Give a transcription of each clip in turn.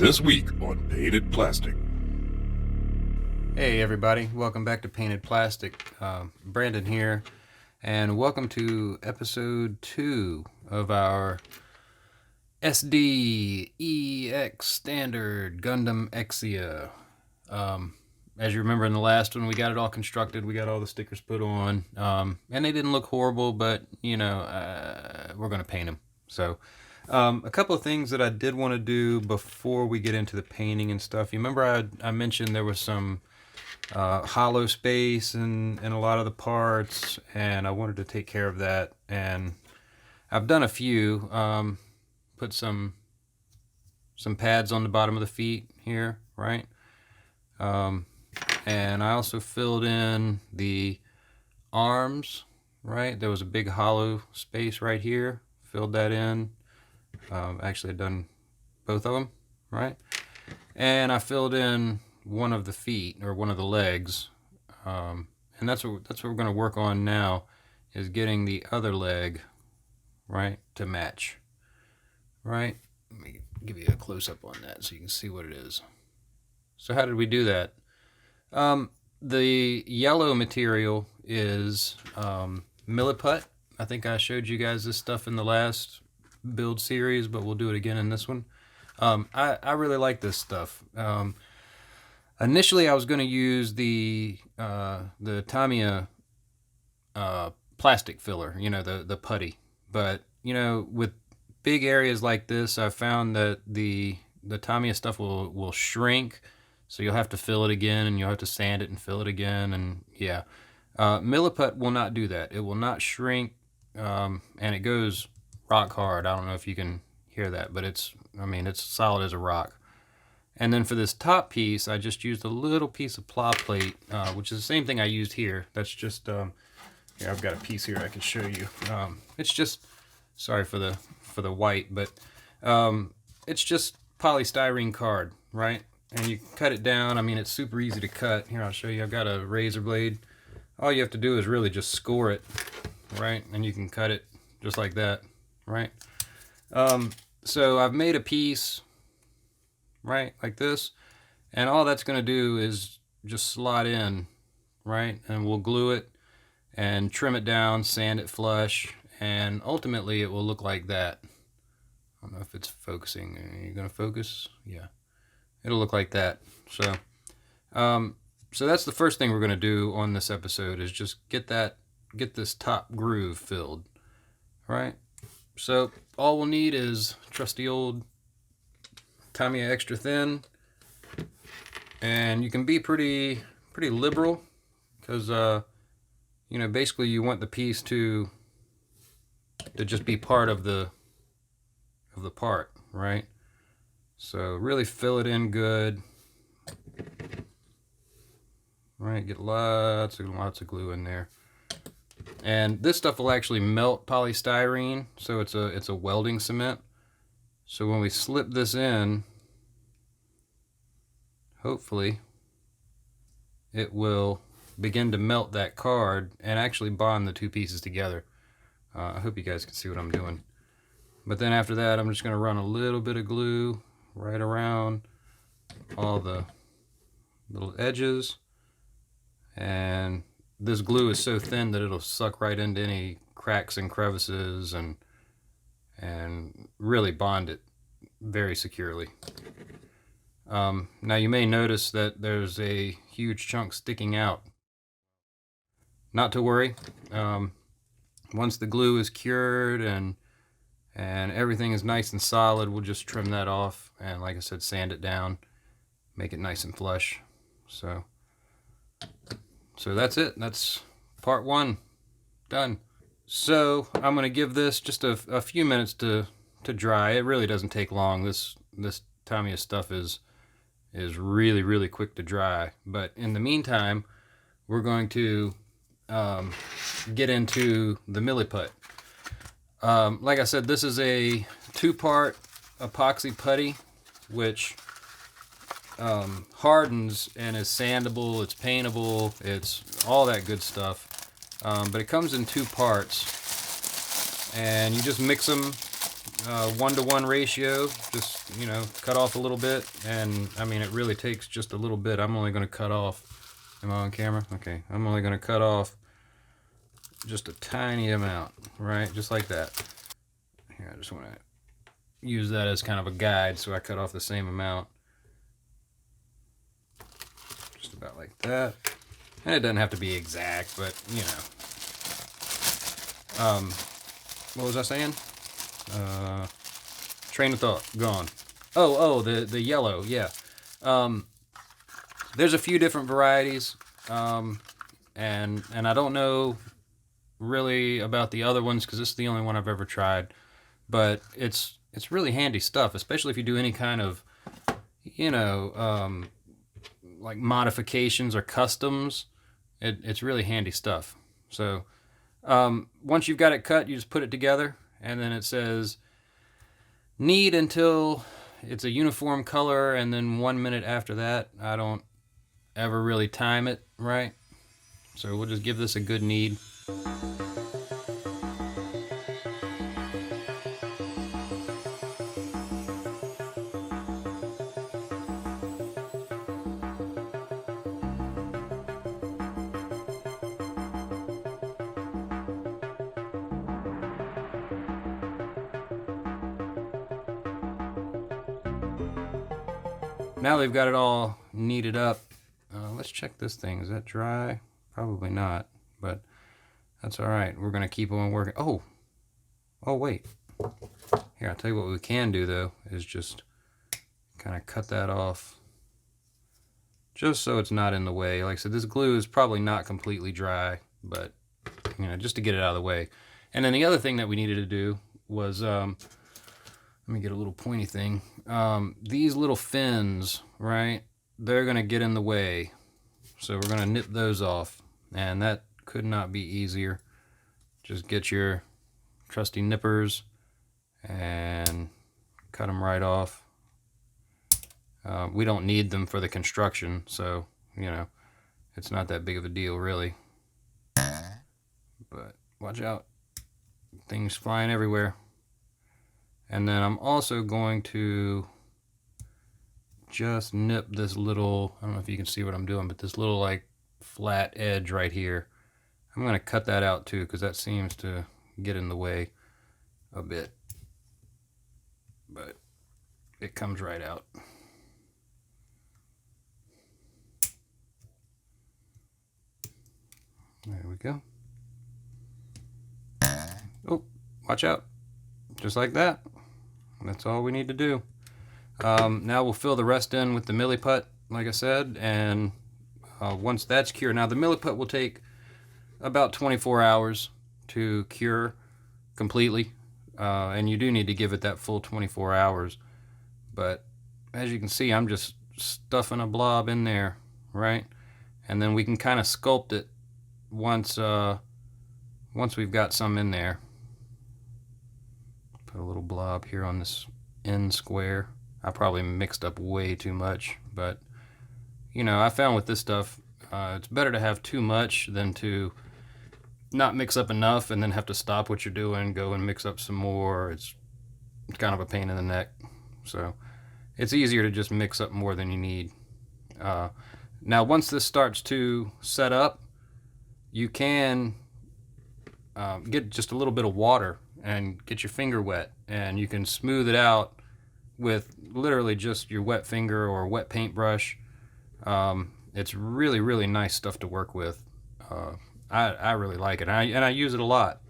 This week on Painted Plastic. Hey everybody, welcome back to Painted Plastic. Brandon here, and welcome to episode 2 of our SD-EX standard Gundam EXIA. As you remember in the last one, we got it all constructed, we got all the stickers put on, and they didn't look horrible, but you know, we're going to paint them. So a couple of things that I did want to do before we get into the painting and stuff. You remember I mentioned there was some hollow space in a lot of the parts, and I wanted to take care of that, and I've done a few. Put some pads on the bottom of the feet here, right? And I also filled in the arms, right? There was a big hollow space right here, filled that in. Actually I've done both of them, right? And I filled in one of the feet, or one of the legs, and that's what we're going to work on now, is getting the other leg, right, to match, right? Let me give you a close-up on that so you can see what it is. So how did we do that? The yellow material is Milliput. I think I showed you guys this stuff in the last build series, but we'll do it again in this one. I really like this stuff. Initially, I was going to use the Tamiya plastic filler, you know, the putty. But, you know, with big areas like this, I found that the Tamiya stuff will shrink, so you'll have to fill it again, and you'll have to sand it and fill it again, and yeah. Milliput will not do that. It will not shrink, and it goes rock hard. I don't know if you can hear that, but it's solid as a rock. And then for this top piece, I just used a little piece of ply plate, which is the same thing I used here. That's just, here, I've got a piece here I can show you. It's just, sorry for the white, but it's just polystyrene card, right? And you cut it down. I mean, it's super easy to cut. Here, I'll show you. I've got a razor blade. All you have to do is really just score it, right? And you can cut it just like that, right? So I've made a piece, right, like this, and all that's going to do is just slot in, right, and we'll glue it and trim it down, sand it flush, and ultimately it will look like that. I don't know if it's focusing. Are you going to focus? Yeah, it'll look like that. So so that's the first thing we're going to do on this episode, is just get this top groove filled, right? So all we'll need is trusty old Tamiya extra thin, and you can be pretty liberal, because you know, basically you want the piece to just be part of the part, right? So really fill it in good, right? Get lots of glue in there. And this stuff will actually melt polystyrene, so it's a welding cement. So when we slip this in, hopefully it will begin to melt that card and actually bond the two pieces together. I hope you guys can see what I'm doing. But then after that, I'm just going to run a little bit of glue right around all the little edges, and this glue is so thin that it'll suck right into any cracks and crevices and really bond it very securely. Now you may notice that there's a huge chunk sticking out. Not to worry. Once the glue is cured and everything is nice and solid, we'll just trim that off and, like I said, sand it down, make it nice and flush. So that's it. That's part 1 done. So I'm going to give this just a few minutes to dry. It really doesn't take long. This Tamiya stuff is really quick to dry. But in the meantime, we're going to get into the Milliput. Like I said, this is a 2-part epoxy putty, which hardens and is sandable, it's paintable, it's all that good stuff. But it comes in 2 parts, and you just mix them 1-to-1 ratio. Just, you know, cut off a little bit, and I mean, it really takes just a little bit. I'm only going to cut off. Am I on camera? Okay, I'm only going to cut off just a tiny amount, right? Just like that. Here, I just want to use that as kind of a guide, so I cut off the same amount. Just about like that. And it doesn't have to be exact, but, you know. What was I saying? Train of thought, gone. The yellow, yeah. There's a few different varieties, and I don't know really about the other ones because this is the only one I've ever tried. But it's really handy stuff, especially if you do any kind of, you know, like modifications or customs. It's really handy stuff. So once you've got it cut, you just put it together, and then it says knead until it's a uniform color, and then 1 minute after that. I don't ever really time it, right? So we'll just give this a good knead. Now they've got it all kneaded up. Let's check this thing. Is that dry? Probably not, but that's all right. We're gonna keep on working. Oh wait. Here, I'll tell you what we can do though, is just kind of cut that off just so it's not in the way. Like I said, this glue is probably not completely dry, but you know, just to get it out of the way. And then the other thing that we needed to do was, let me get a little pointy thing. These little fins, right? They're gonna get in the way. So we're gonna nip those off, and that could not be easier. Just get your trusty nippers and cut them right off. We don't need them for the construction, so, you know, it's not that big of a deal, really. But watch out. Things flying everywhere. And then I'm also going to just nip this little, I don't know if you can see what I'm doing, but this little like flat edge right here. I'm going to cut that out too, because that seems to get in the way a bit. But it comes right out. There we go. Oh, watch out. Just like that. That's all we need to do. Now we'll fill the rest in with the Milliput, like I said, and once that's cured, now the Milliput will take about 24 hours to cure completely, and you do need to give it that full 24 hours. But as you can see, I'm just stuffing a blob in there, right? And then we can kind of sculpt it once we've got some in there. Put a little blob here on this end square. I probably mixed up way too much, but you know, I found with this stuff, it's better to have too much than to not mix up enough and then have to stop what you're doing, go and mix up some more. It's kind of a pain in the neck. So it's easier to just mix up more than you need. Now, once this starts to set up, you can get just a little bit of water and get your finger wet, and you can smooth it out with literally just your wet finger or wet paintbrush. It's really, really nice stuff to work with. I really like it, and I use it a lot,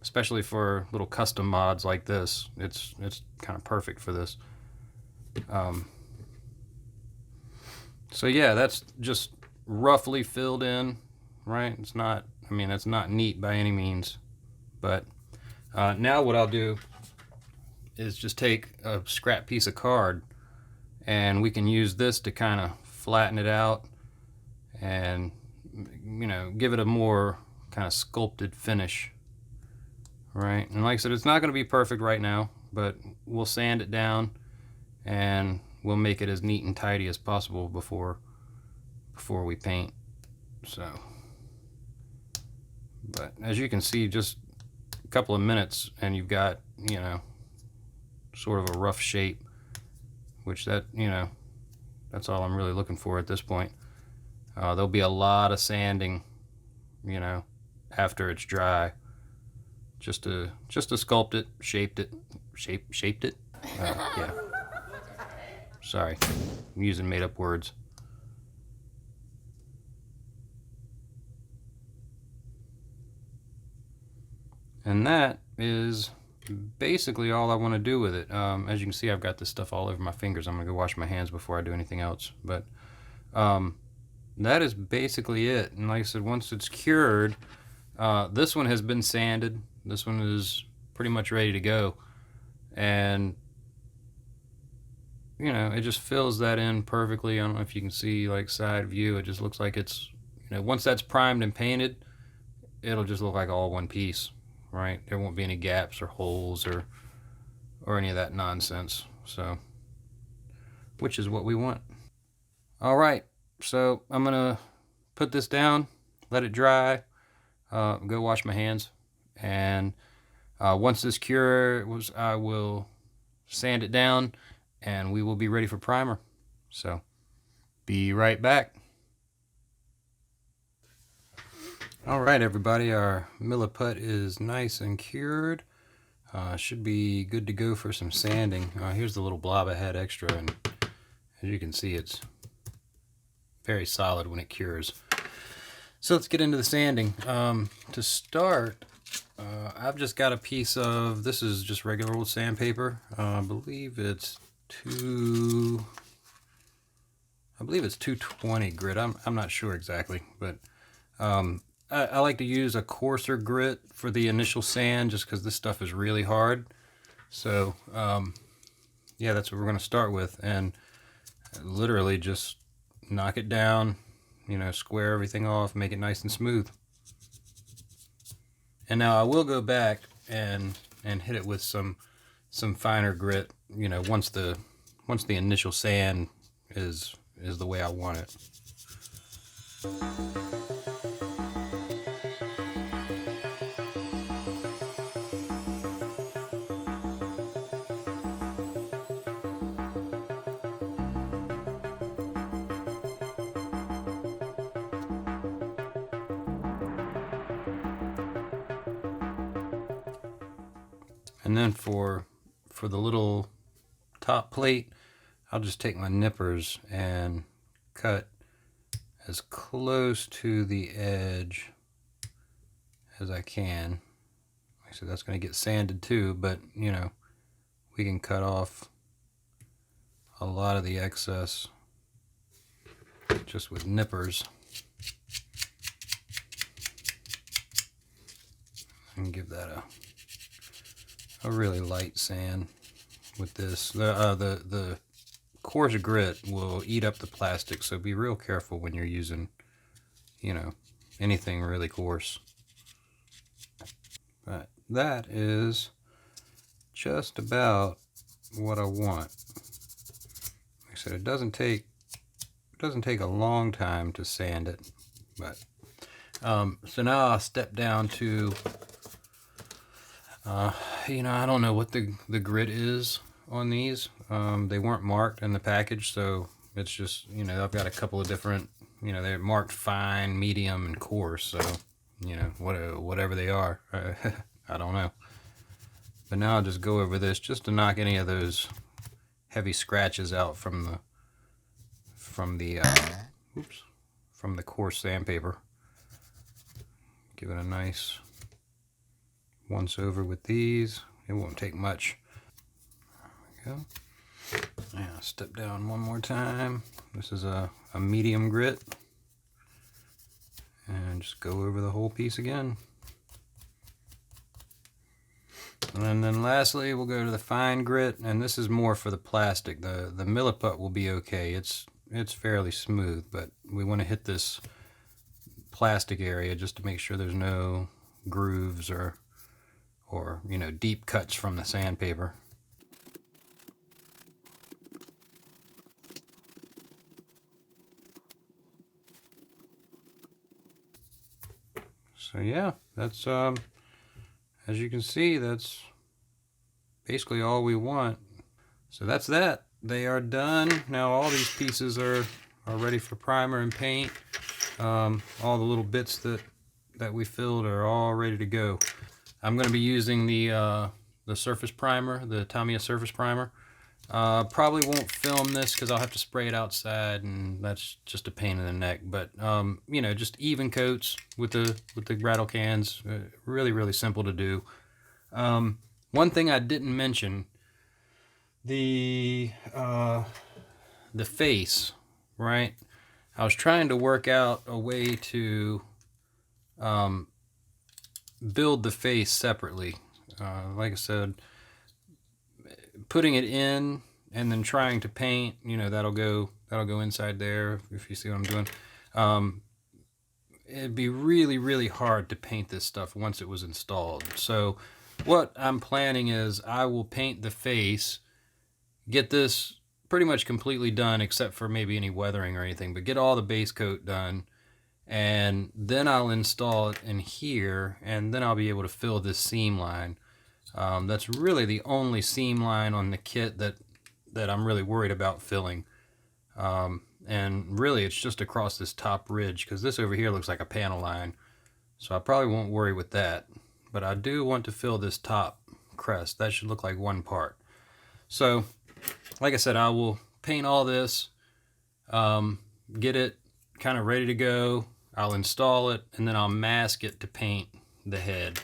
especially for little custom mods like this. It's kind of perfect for this. So yeah, that's just roughly filled in, right? It's not, I mean, that's not neat by any means, but now what I'll do is just take a scrap piece of card, and we can use this to kind of flatten it out and, you know, give it a more kind of sculpted finish, right? And like I said, it's not going to be perfect right now, but we'll sand it down and we'll make it as neat and tidy as possible before we paint. So, but as you can see, just a couple of minutes and you've got, you know, sort of a rough shape, which that, you know, that's all I'm really looking for at this point. There'll be a lot of sanding, you know, after it's dry, just to sculpt it, shaped it. Yeah. Sorry, I'm using made-up words. And that is basically all I want to do with it. As you can see, I've got this stuff all over my fingers. I'm gonna go wash my hands before I do anything else. But that is basically it. And like I said, once it's cured, this one has been sanded. This one is pretty much ready to go. And you know, it just fills that in perfectly. I don't know if you can see like side view. It just looks like it's, you know, once that's primed and painted, it'll just look like all one piece, right? There won't be any gaps or holes or any of that nonsense. So, which is what we want. All right, so I'm gonna put this down, let it dry, go wash my hands, and once this cures, I will sand it down, and we will be ready for primer. So, be right back. All right, everybody, our Milliput is nice and cured. Should be good to go for some sanding. Here's the little blob I had extra, and as you can see, it's very solid when it cures. So let's get into the sanding. To start, I've just got a piece of, this is just regular old sandpaper. I believe it's 220 grit. I'm not sure exactly, but I like to use a coarser grit for the initial sand just because this stuff is really hard. So yeah, that's what we're going to start with, and literally just knock it down, you know, square everything off, make it nice and smooth. And now I will go back and hit it with some finer grit, you know, once the initial sand is the way I want it. And then for the little top plate, I'll just take my nippers and cut as close to the edge as I can. Like I said, that's going to get sanded too, but you know, we can cut off a lot of the excess just with nippers. And give that a really light sand with this. The coarse grit will eat up the plastic, so be real careful when you're using, you know, anything really coarse. But that is just about what I want. Like I said, it doesn't take a long time to sand it, but so now I'll step down to you know, I don't know what the grit is on these. They weren't marked in the package, so it's just, you know, I've got a couple of different, you know, they're marked fine, medium, and coarse, so, you know, whatever they are, I don't know. But now I'll just go over this just to knock any of those heavy scratches out from the coarse sandpaper. Give it a nice once over with these. It won't take much. There we go. Now step down one more time. This is a medium grit, and just go over the whole piece again. And then lastly, we'll go to the fine grit, and this is more for the plastic. The Milliput will be okay. It's fairly smooth, but we want to hit this plastic area just to make sure there's no grooves or you know, deep cuts from the sandpaper. So yeah, that's as you can see, that's basically all we want. So that's that. They are done. Now all these pieces are ready for primer and paint. All the little bits that we filled are all ready to go. I'm going to be using the surface primer, the Tamiya surface primer. Probably won't film this because I'll have to spray it outside, and that's just a pain in the neck. But you know, just even coats with the rattle cans. Really, really simple to do. One thing I didn't mention, the face, right? I was trying to work out a way to build the face separately. Like I said, putting it in and then trying to paint, you know, that'll go inside there, if you see what I'm doing. It'd be really, really hard to paint this stuff once it was installed. So what I'm planning is I will paint the face, get this pretty much completely done except for maybe any weathering or anything, but get all the base coat done, and then I'll install it in here, and then I'll be able to fill this seam line. That's really the only seam line on the kit that I'm really worried about filling. And really it's just across this top ridge, because this over here looks like a panel line. So I probably won't worry with that. But I do want to fill this top crest. That should look like one part. So, like I said, I will paint all this, get it kind of ready to go. I'll install it, and then I'll mask it to paint the head.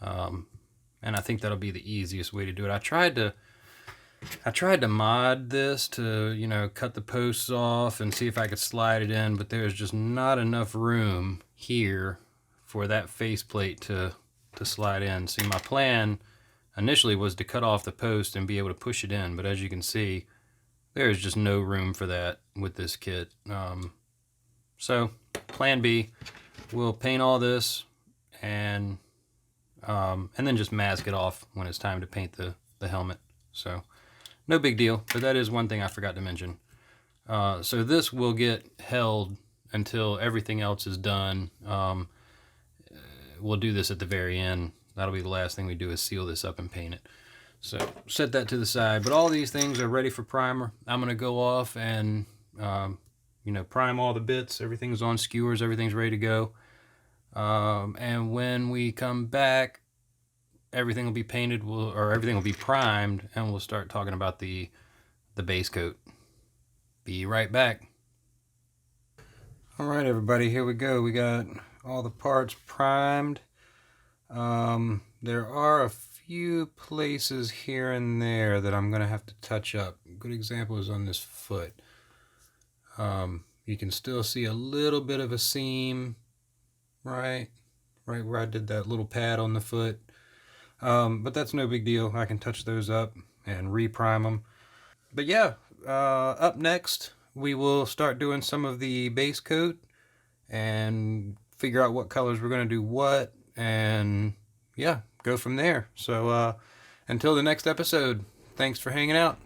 And I think that'll be the easiest way to do it. I tried to mod this to, you know, cut the posts off and see if I could slide it in, but there's just not enough room here for that faceplate to slide in. See, my plan initially was to cut off the post and be able to push it in, but as you can see, there's just no room for that with this kit. So plan B, we'll paint all this and then just mask it off when it's time to paint the helmet. So no big deal, but that is one thing I forgot to mention. So this will get held until everything else is done. We'll do this at the very end. That'll be the last thing we do, is seal this up and paint it. So set that to the side. But all these things are ready for primer. I'm going to go off and you know, prime all the bits. Everything's on skewers. Everything's ready to go. And when we come back, everything will be painted, or everything will be primed, and we'll start talking about the base coat. Be right back. All right, everybody, here we go. We got all the parts primed. There are a few places here and there that I'm gonna have to touch up. A good example is on this foot. You can still see a little bit of a seam right where I did that little pad on the foot. But that's no big deal. I can touch those up and re-prime them. But yeah, up next, we will start doing some of the base coat and figure out what colors we're going to do what, and yeah, go from there. So until the next episode, thanks for hanging out.